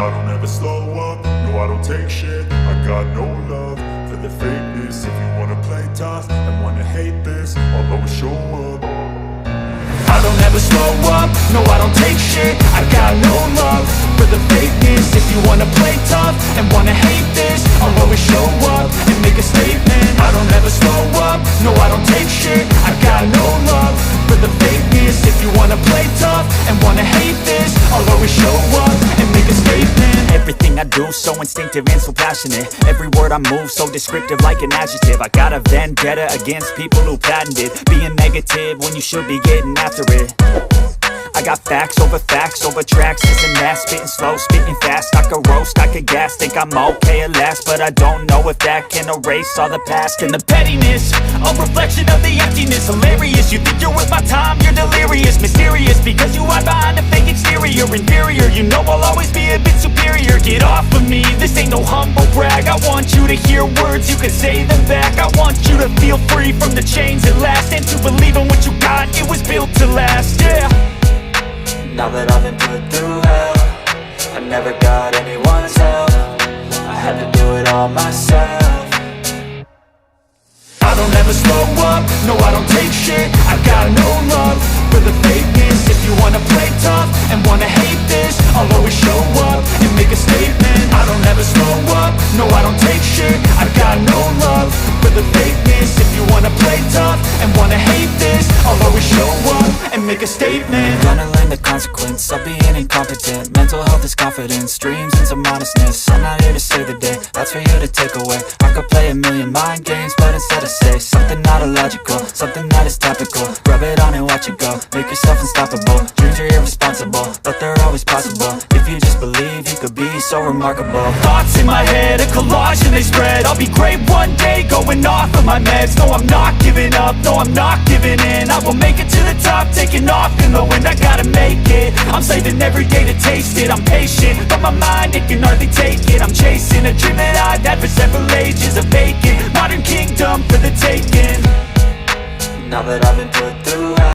I don't ever slow up, no I don't take shit. I got no love for the fakeness. If you wanna play tough and wanna hate this, I'll always show up. I don't ever slow up, no I don't take shit. I got no love for the fakeness. If you wanna play tough and wanna hate this, I'll always show up and make a statement. I don't ever slow up, no I don't take shit. I got no love for the fakeness. If you wanna play tough and wanna hate this, I'll always show up and make a statement. Everything I do so instinctive and so passionate. Every word I move so descriptive like an adjective. I got a vendetta against people who patented being negative when you should be getting after it. I got facts over tracks, this and that. Spitting slow, spitting fast, I could roast, I could gas. Think I'm okay at last, but I don't know if that can erase all the past. And the pettiness, a reflection of the emptiness. Hilarious, you think you're worth my time, you're delirious. Mysterious, because you hide behind a fake exterior. Inferior, you know I'll always be a bit superior. Get off of me, this ain't no humble brag. I want you to hear words, you can say them back. I want you to feel free from the chains at last, and to believe in what you got, it was built to last, yeah. Now that I've been put through hell, I never got anyone's help. I had to do it all myself. I don't ever slow up, no I don't take shit. I got no love for the fakeness. If you wanna play tough and wanna hate this, I'll always show up and make a statement. I don't ever slow up, no I don't take shit. I got no love for the fakeness. If you wanna play tough and wanna hate this, I'll always show up and make a statement. Gonna learn the consequence of being incompetent. Mental health is confidence, dreams and some honestness. I'm not here to save the day, that's for you to take away. I could play a million mind games, but instead I say something not illogical, something that is topical. Rub it on and watch it go, make yourself unstoppable. Dreams are irresponsible, but they're always possible. If you just believe, you could be so remarkable. Thoughts in my head, a collage and they spread. I'll be great one day, going off of my meds. No, I'm not giving up, no, I'm not giving in. I will make it to the top, taking off in the wind. I gotta make it, I'm saving every day to taste it. I'm patient, but my mind, it can hardly take it. I'm chasing a dream that I've had